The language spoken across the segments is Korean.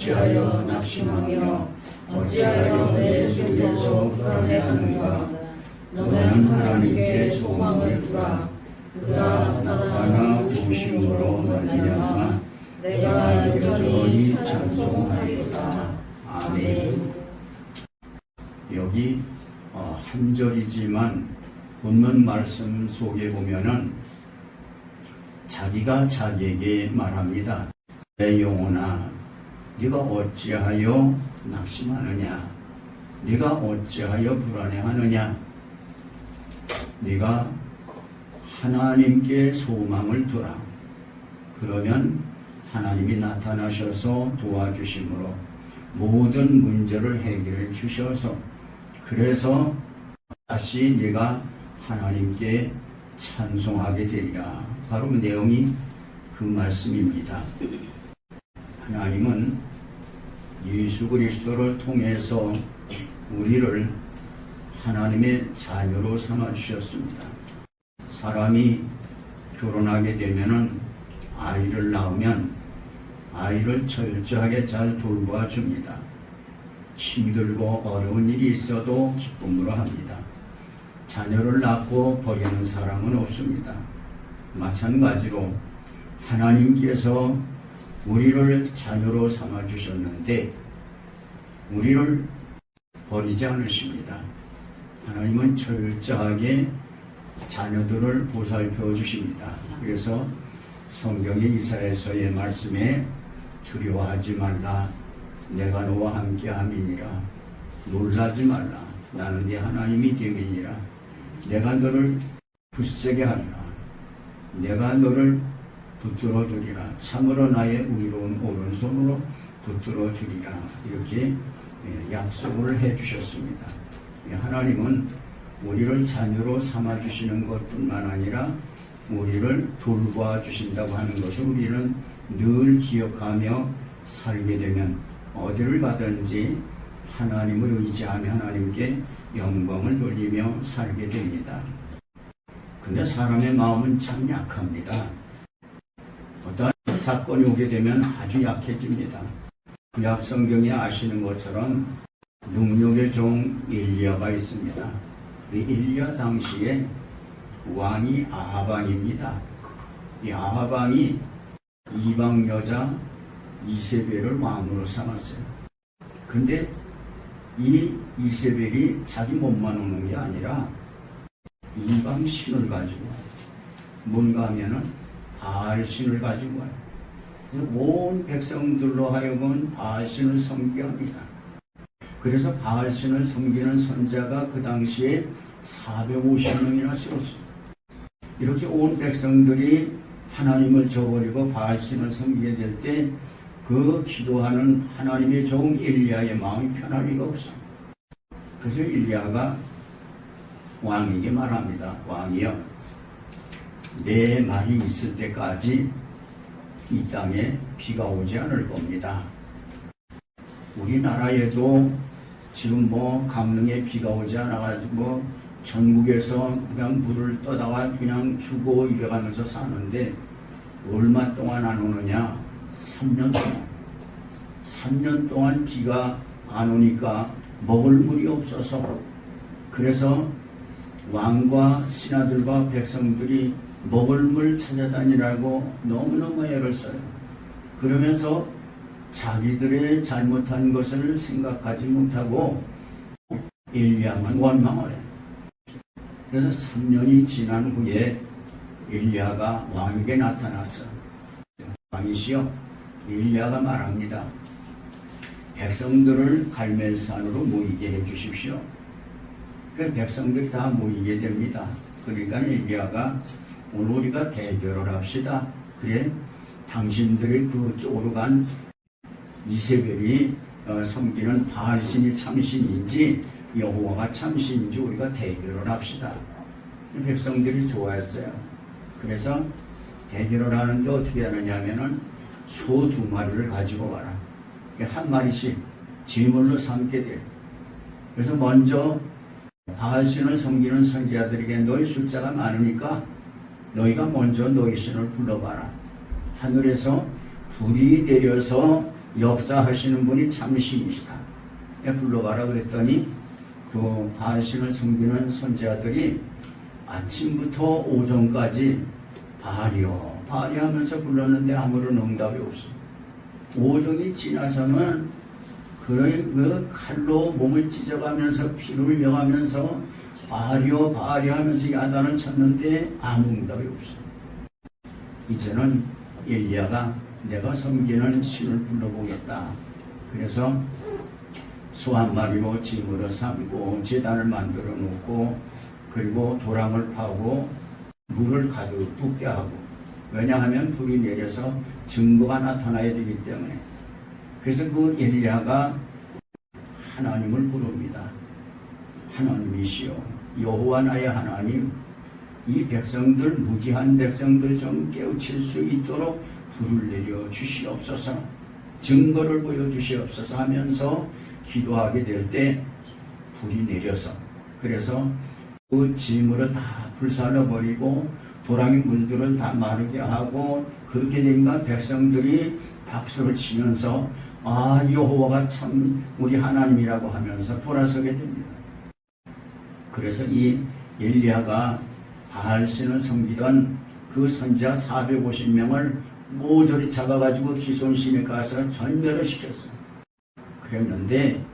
어찌하여 낙심하며 어찌하여 내 속에서 불안해하는가. 너는 하나님께 소망을 두라. 그가 나타나 오심으로 말미암아 내가 여전히 찬송하리로다. 아멘. 여기 한 절이지만 본문 말씀 속에 보면은 자기가 자기에게 말합니다. 내 영혼아, 네가 어찌하여 낙심하느냐? 네가 어찌하여 불안해하느냐? 네가 하나님께 소망을 두라. 그러면 하나님이 나타나셔서 도와주심으로 모든 문제를 해결해 주셔서 그래서 다시 네가 하나님께 찬송하게 되리라. 바로 그 내용이 그 말씀입니다. 하나님은 예수 그리스도를 통해서 우리를 하나님의 자녀로 삼아주셨습니다. 사람이 결혼하게 되면은 아이를 낳으면 아이를 철저하게 잘 돌봐줍니다. 힘들고 어려운 일이 있어도 기쁨으로 합니다. 자녀를 낳고 버리는 사람은 없습니다. 마찬가지로 하나님께서 우리를 자녀로 삼아주셨는데 우리를 버리지 않으십니다. 하나님은 철저하게 자녀들을 보살펴 주십니다. 그래서 성경의 이사야서의 말씀에 두려워하지 말라. 내가 너와 함께 함이니라. 놀라지 말라. 나는 네 하나님이 됨이니라. 내가 너를 굳세게 하리라. 내가 너를 붙들어 주리라. 참으로 나의 의로운 오른손으로 붙들어 주리라. 이렇게 약속을 해 주셨습니다. 하나님은 우리를 자녀로 삼아 주시는 것뿐만 아니라 우리를 돌봐 주신다고 하는 것을 우리는 늘 기억하며 살게 되면 어디를 가든지 하나님을 의지하며 하나님께 영광을 돌리며 살게 됩니다. 근데 사람의 마음은 참 약합니다. 어떠한 사건이 오게 되면 아주 약해집니다. 구약 성경에 아시는 것처럼 능력의 종 엘리야가 있습니다. 이 엘리야 당시에 왕이 아하방입니다. 이 아하방이 이방 여자 이세벨을 왕으로 삼았어요. 근데 이 이세벨이 자기 몸만 오는 게 아니라 이방 신을 가지고 와요. 뭔가 하면은 바알 신을 가지고 와요. 온 백성들로 하여금 바알 신을 섬기게 합니다. 그래서 바알 신을 섬기는 선자가 그 당시에 450명이나 세웠습니다. 이렇게 온 백성들이 하나님을 저버리고 바알 신을 섬기게 될 때 그 기도하는 하나님의 종 엘리야의 마음이 편할 리가 없어요. 그래서 엘리야가 왕에게 말합니다. 왕이여, 내 말이 있을 때까지 이 땅에 비가 오지 않을 겁니다. 우리나라에도 지금 강릉에 비가 오지 않아가지고 전국에서 그냥 물을 떠다가 그냥 주고 이래가면서 사는데 얼마 동안 안 오느냐? 3년 동안. 3년 동안 비가 안 오니까 먹을 물이 없어서 그래서 왕과 신하들과 백성들이 먹을 물 찾아다니라고 너무너무 애를 써요. 그러면서 자기들의 잘못한 것을 생각하지 못하고 엘리야만 원망을 해요. 그래서 3년이 지난 후에 엘리야가 왕에게 나타났어. 왕이시여, 엘리야가 말합니다. 백성들을 갈멜산으로 모이게 해주십시오. 그래서 백성들이 다 모이게 됩니다. 그러니까 엘리야가 오늘 우리가 대결을 합시다. 그래, 당신들이 그쪽으로 간 이세벨이 섬기는 바알신이 참신인지 여호와가 참신인지 우리가 대결을 합시다. 백성들이 좋아했어요. 그래서 대결을 하는데 어떻게 하느냐 하면은 소 2마리를 가지고 와라. 한 마리씩 제물로 삼게 돼요. 그래서 먼저 바알신을 섬기는 선지자들에게 너희 숫자가 많으니까 너희가 먼저 너희 신을 불러봐라. 하늘에서 불이 내려서 역사하시는 분이 참 신이시다. 불러봐라 그랬더니 그 바알신을 섬기는 선지자들이 아침부터 오전까지 바알이요 바알이 하면서 불렀는데 아무런 응답이 없어. 오전이 지나서는 그 칼로 몸을 찢어가면서 피를 흘려가면서 바알이요 바알이 하면서 야단을 쳤는데 아무 응답이 없어. 이제는 엘리야가 내가 섬기는 신을 불러보겠다. 그래서 소 한 마리로 짐으로 삼고 제단을 만들어 놓고 그리고 도랑을 파고 물을 가득 붓게 하고, 왜냐하면 불이 내려서 증거가 나타나야 되기 때문에. 그래서 그 엘리야가 하나님을 부릅니다. 하나님이시여 여호와 나의 하나님, 이 백성들 무지한 백성들 좀 깨우칠 수 있도록 불을 내려 주시옵소서, 증거를 보여주시옵소서 하면서 기도하게 될 때 불이 내려서, 그래서 그 짐을 다 불살라버리고 도랑의 물들을 다 마르게 하고, 그렇게 되니까 백성들이 박수를 치면서 아 여호와가 참 우리 하나님이라고 하면서 돌아서게 됩니다. 그래서 이 엘리야가 바알신을 섬기던 그 선지자 450명을 모조리 잡아가지고 기손신에 가서 전멸을 시켰어요. 그랬는데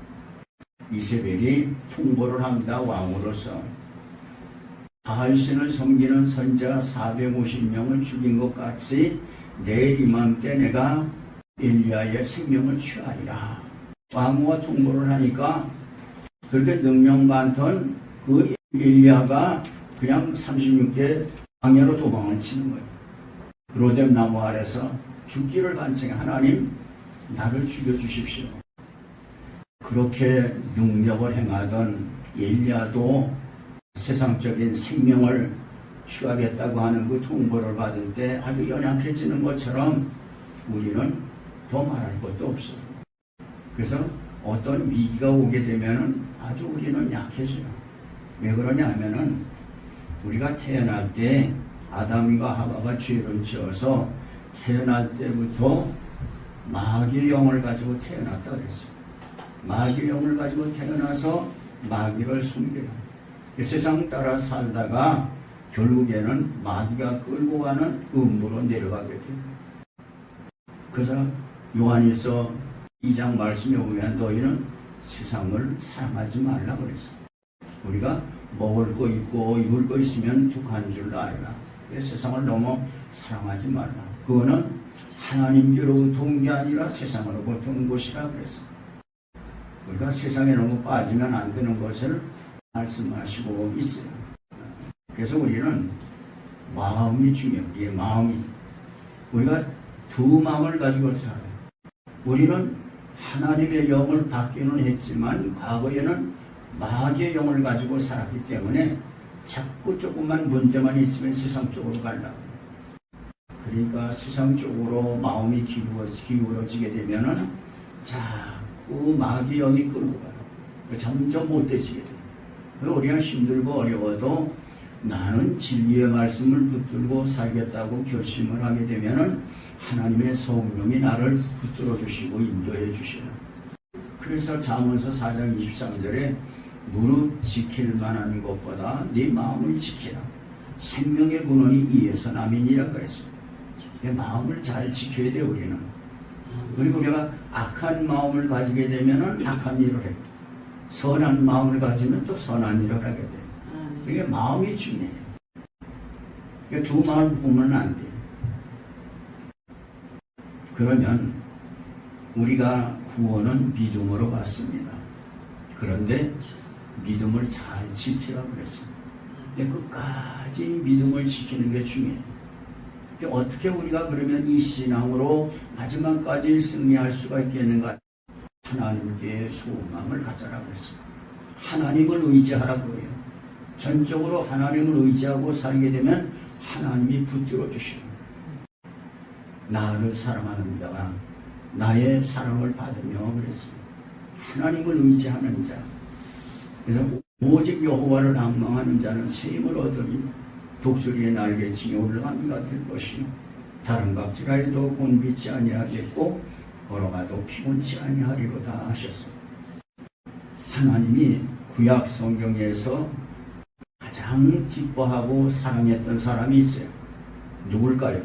이세벨이 통보를 합니다. 왕으로서 바알신을 섬기는 선지자 450명을 죽인 것 같이 내일 이맘때 내가 엘리야의 생명을 취하리라. 왕후가 통보를 하니까 그렇게 능력 많던 그 엘리야가 그냥 36개 광야로 도망을 치는 거예요. 로뎀 나무 아래서 죽기를 간청해 하나님 나를 죽여주십시오. 그렇게 능력을 행하던 엘리야도 세상적인 생명을 취하겠다고 하는 그 통보를 받을 때 아주 연약해지는 것처럼 우리는 더 말할 것도 없어요. 그래서 어떤 위기가 오게 되면 아주 우리는 약해져요. 왜 그러냐 하면은 우리가 태어날 때 아담과 하와가 죄를 지어서 태어날 때부터 마귀의 영을 가지고 태어났다 그랬어요. 마귀의 영을 가지고 태어나서 마귀를 숨겨요. 세상 따라 살다가 결국에는 마귀가 끌고 가는 음부로 내려가게 돼요. 그래서 요한일서 2장 말씀에 보면 너희는 세상을 사랑하지 말라 그랬어요. 우리가 먹을 거 있고 입을 거 있으면 북한 줄 알라. 세상을 너무 사랑하지 말라. 그거는 하나님께로부터 온 게 아니라 세상으로부터 온 것이라 그랬어요. 우리가 세상에 너무 빠지면 안 되는 것을 말씀하시고 있어요. 그래서 우리는 마음이 중요해요. 우리의 마음이. 우리가 두 마음을 가지고 살아요. 우리는 하나님의 영을 받기는 했지만 과거에는 마귀의 영을 가지고 살았기 때문에 자꾸 조금만 문제만 있으면 세상 쪽으로 가려고. 그러니까 세상 쪽으로 마음이 기울어지게 되면은 자꾸 마귀의 영이 끌고 가요. 점점 못되지게 돼요. 우리가 힘들고 어려워도 나는 진리의 말씀을 붙들고 살겠다고 결심을 하게 되면은 하나님의 성령이 나를 붙들어 주시고 인도해 주시는. 그래서 잠언서 4장 23절에 무릇 지킬 만한 것보다 네 마음을 지키라. 생명의 근원이 이에서 남이니라 그랬어요. 마음을 잘 지켜야 돼요. 우리는. 그리고 우리가 악한 마음을 가지게 되면은 악한 일을 해요. 선한 마음을 가지면 또 선한 일을 하게 돼요. 그게 마음이 중요해요. 그러니까 두 마음을 보면 안 돼요. 그러면 우리가 구원은 믿음으로 받습니다. 그런데 믿음을 잘 지키라 그랬어요. 끝까지 믿음을 지키는 게 중요해요. 어떻게 우리가 그러면 이 신앙으로 마지막까지 승리할 수가 있겠는가? 하나님께 소망을 가져라 그랬어요. 하나님을 의지하라고 해요. 전적으로 하나님을 의지하고 살게 되면 하나님이 붙들어 주시고, 나를 사랑하는 자가 나의 사랑을 받으며 그랬어요. 하나님을 의지하는 자. 그래서 오직 여호와를 앙망하는 자는 새 힘을 얻으니 독수리의 날개치에 올라간 것 같을 것이요 다른 각지라 해도 곤비지 아니하겠고 걸어가도 피곤치 아니하리로다 하셨습니다. 하나님이 구약 성경에서 가장 기뻐하고 사랑했던 사람이 있어요. 누굴까요?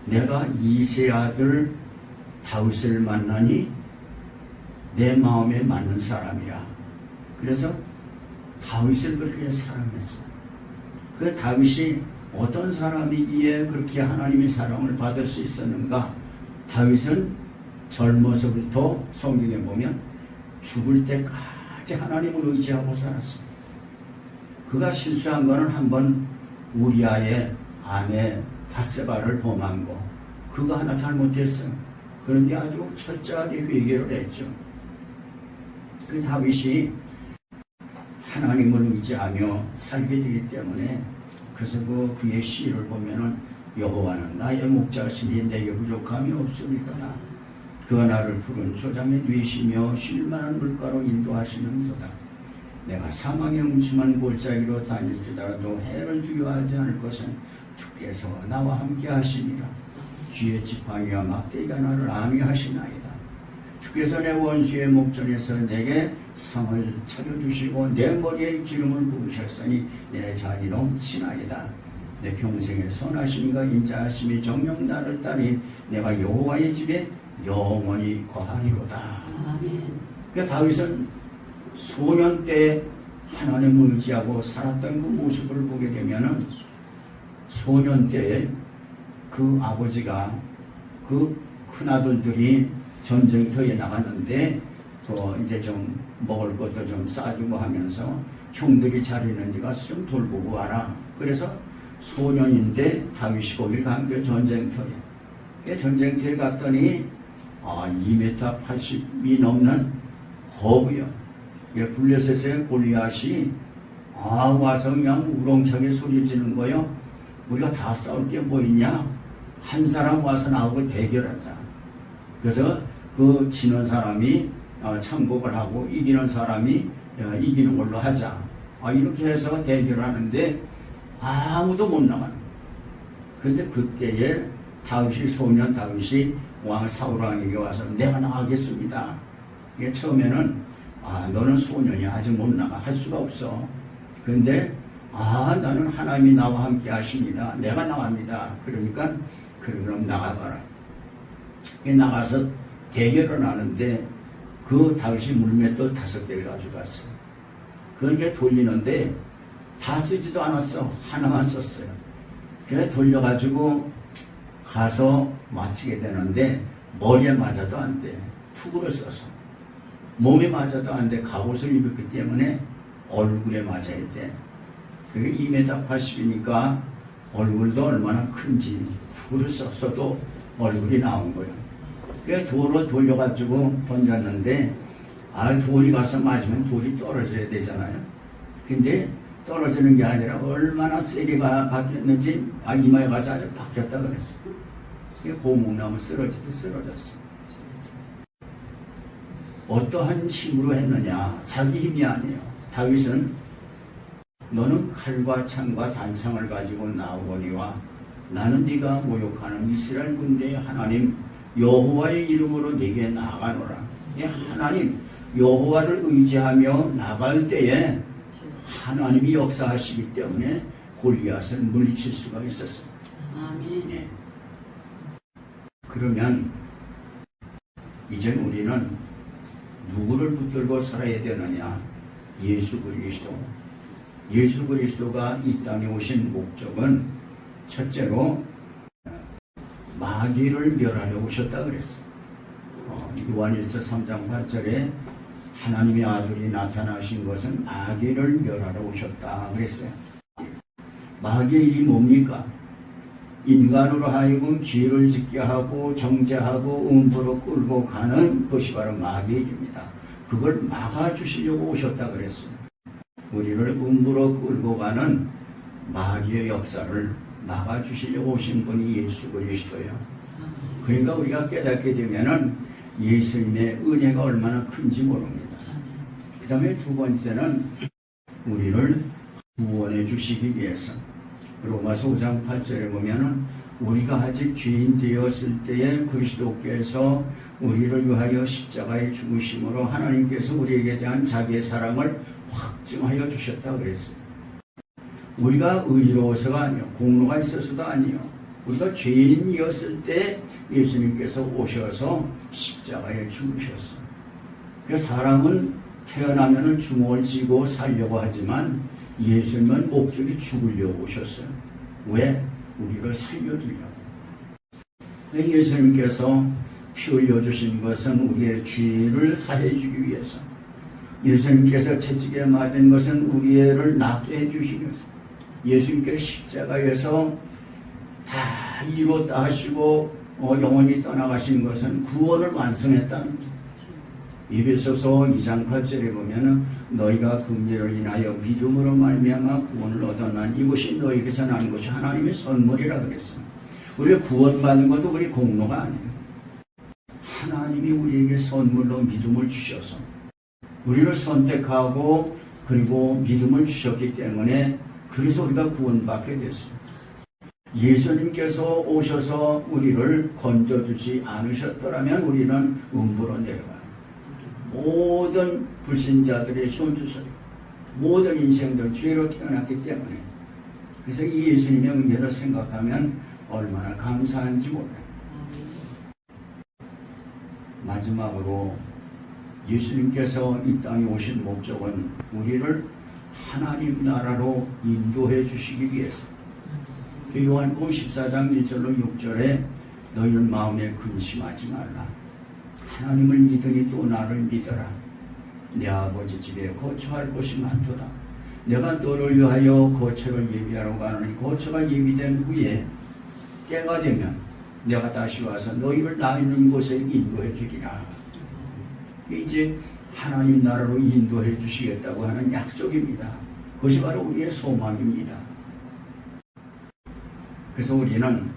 내가 이세 아들 다윗을 만나니 내 마음에 맞는 사람이야. 그래서 다윗을 그렇게 사랑했어요. 그 다윗이 어떤 사람이기에 그렇게 하나님의 사랑을 받을 수 있었는가? 다윗은 젊어서부터 성경에 보면 죽을 때까지 하나님을 의지하고 살았어요. 그가 실수한 거는 한번 우리아의 아내 밧세바를 범한 거, 그거 하나 잘못했어요. 그런데 아주 철저하게 회개를 했죠. 그 다윗이 하나님을 의지하며 살게 되기 때문에, 그래서 그의 시를 보면은 여호와는 나의 목자시니 내게 부족함이 없으리로다. 그가 나를 푸른 초장에 누이시며 쉴만한 물가로 인도하시는도다. 내가 사망의 음침한 골짜기로 다닐지라도 해를 두려워하지 않을 것은 주께서 나와 함께 하시니라. 쥐의 지팡이와 막대기가 나를 안위하시나이다. 주께서 내 원수의 목전에서 내게 상을 차려주시고 내 머리에 기름을 부으셨으니 내 잔이 넘치나이다. 내 평생의 선하심과 인자하심이 정녕 나를 따리 내가 여호와의 집에 영원히 거하리로다. 그러니까 다윗은 소년 때 하나님을 의지하고 살았던 그 모습을 보게 되면은, 소년 때에 그 아버지가 그 큰아들들이 전쟁터에 나갔는데 이제 좀 먹을 것도 좀 싸주고 하면서 형들이 잘 있는지 가서 좀 돌보고 와라. 그래서 소년인데 다윗이 거길 간 게 전쟁터에. 전쟁터에 갔더니 2m 80이 넘는 거부요. 블레셋의 골리앗이 와서 그냥 우렁차게 소리 지는 거요. 우리가 다 싸울 게 뭐 있냐? 한 사람 와서 나하고 대결하자. 그래서 그 지는 사람이 창복을 하고 이기는 사람이 이기는 걸로 하자. 이렇게 해서 대결하는데 아무도 못 나가는. 그런데 그때에 소년 다윗이 왕 사울왕에게 와서 내가 나가겠습니다. 이게 처음에는 너는 소년이 아직 못 나가, 할 수가 없어. 그런데 나는 하나님이 나와 함께 하십니다. 내가 나갑니다. 그러니까 그럼 나가봐라. 나가서 대결을 하는데 그 다윗이 물맷돌 5개를 가져갔어요. 그게 돌리는데 다 쓰지도 않았어. 하나만 썼어요. 그래 돌려가지고 가서 맞히게 되는데 머리에 맞아도 안 돼. 투구를 써서. 몸에 맞아도 안 돼. 갑옷을 입었기 때문에 얼굴에 맞아야 돼. 그게 2m 80이니까 얼굴도 얼마나 큰지 투구를 썼어도 얼굴이 나온 거예요. 그래서 돌을 돌려가지고 던졌는데 돌이 가서 맞으면 돌이 떨어져야 되잖아요. 근데 떨어지는 게 아니라 얼마나 세게 박혔는지 이마에 가서 아주 박혔다 그랬어요. 고목나무 쓰러지듯 쓰러졌어요. 어떠한 힘으로 했느냐? 자기 힘이 아니에요. 다윗은 너는 칼과 창과 단창을 가지고 나오거니와 나는 네가 모욕하는 이스라엘 군대의 하나님 여호와의 이름으로 네게 나아가노라. 하나님 여호와를 의지하며 나갈 때에 하나님이 역사하시기 때문에 골리앗을 물리칠 수가 있었습니다. 아멘. 네. 그러면 이제 우리는 누구를 붙들고 살아야 되느냐? 예수 그리스도. 예수 그리스도가 이 땅에 오신 목적은 첫째로 마귀를 멸하려 오셨다 그랬어요. 요한일서 3장 8절에 하나님의 아들이 나타나신 것은 마귀를 멸하러 오셨다 그랬어요. 마귀의 일이 뭡니까? 인간으로 하여금 죄를 짓게 하고 정죄하고 음부로 끌고 가는 것이 바로 마귀의 일입니다. 그걸 막아주시려고 오셨다 그랬어요. 우리를 음부로 끌고 가는 마귀의 역사를 막아주시려고 오신 분이 예수 그리스도예요. 그러니까 우리가 깨닫게 되면은 예수님의 은혜가 얼마나 큰지 모릅니다. 그 다음에 두 번째는 우리를 구원해 주시기 위해서 로마서 5장 8절에 보면은 우리가 아직 죄인 되었을 때에 그리스도께서 우리를 위하여 십자가에 죽으심으로 하나님께서 우리에게 대한 자기의 사랑을 확증하여 주셨다 그랬어요. 우리가 의로워서가 아니요, 공로가 있어서도 아니요, 우리가 죄인이었을 때 예수님께서 오셔서 십자가에 죽으셨어요. 그 사람은 태어나면 주먹을 쥐고 살려고 하지만 예수님은 목적이 죽으려고 오셨어요. 왜? 우리를 살려주려고. 예수님께서 피 흘려주신 것은 우리의 죄를 사해주기 위해서, 예수님께서 채찍에 맞은 것은 우리를 낫게 해주시기 위해서, 예수님께서 십자가에서 다 이뤘다 하시고 영원히 떠나가신 것은 구원을 완성했다는 거예요. 에베소서 2장 8절에 보면 너희가 긍휼을 인하여 믿음으로 말미암아 구원을 얻었나니 이것이 너희에게서 난 것이 하나님의 선물이라 그랬어요. 우리가 구원받는 것도 우리 공로가 아니에요. 하나님이 우리에게 선물로 믿음을 주셔서 우리를 선택하고 그리고 믿음을 주셨기 때문에 그래서 우리가 구원받게 됐어요. 예수님께서 오셔서 우리를 건져주지 않으셨더라면 우리는 음부로 내려가요. 모든 불신자들의 현주소리, 모든 인생들 죄로 태어났기 때문에. 그래서 이 예수님의 은혜를 생각하면 얼마나 감사한지 몰라요. 마지막으로 예수님께서 이 땅에 오신 목적은 우리를 하나님 나라로 인도해 주시기 위해서. 요한복음 14장 1절로 6절에 너희는 마음에 근심하지 말라. 하나님을 믿으니 또 나를 믿어라. 내 아버지 집에 거처할 곳이 많도다. 내가 너를 위하여 거처를 예비하러 가노니 거처가 예비된 후에 때가 되면 내가 다시 와서 너희를 나 있는 곳에 인도해 주리라. 이제 하나님 나라로 인도해 주시겠다고 하는 약속입니다. 그것이 바로 우리의 소망입니다. 그래서 우리는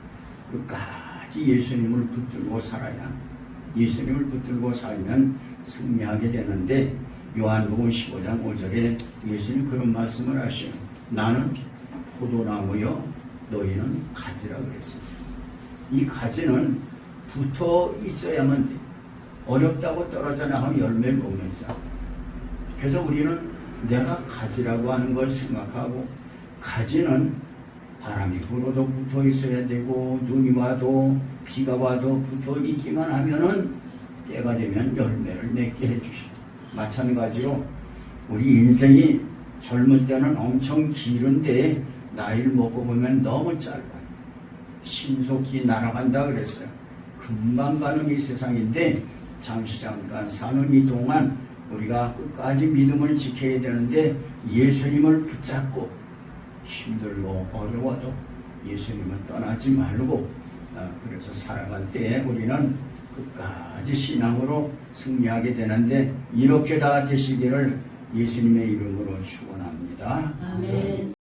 끝까지 예수님을 붙들고 살아야, 예수님을 붙들고 살면 승리하게 되는데, 요한복음 15장 5절에 예수님 그런 말씀을 하시오. 나는 포도나무요 너희는 가지라 그랬습니다. 이 가지는 붙어 있어야만 돼. 어렵다고 떨어져 나가면 열매를 먹면서. 그래서 우리는 내가 가지라고 하는 걸 생각하고, 가지는 바람이 불어도 붙어 있어야 되고 눈이 와도 비가 와도 붙어 있기만 하면은 때가 되면 열매를 맺게 해주시고, 마찬가지로 우리 인생이 젊을 때는 엄청 길은데 나이를 먹고 보면 너무 짧아요. 신속히 날아간다 그랬어요. 금방 가는 이 세상인데 잠시 잠깐 사는 이 동안 우리가 끝까지 믿음을 지켜야 되는데, 예수님을 붙잡고 힘들고 어려워도 예수님은 떠나지 말고, 그래서 살아갈 때에 우리는 끝까지 신앙으로 승리하게 되는데, 이렇게 다 되시기를 예수님의 이름으로 축원합니다. 아멘.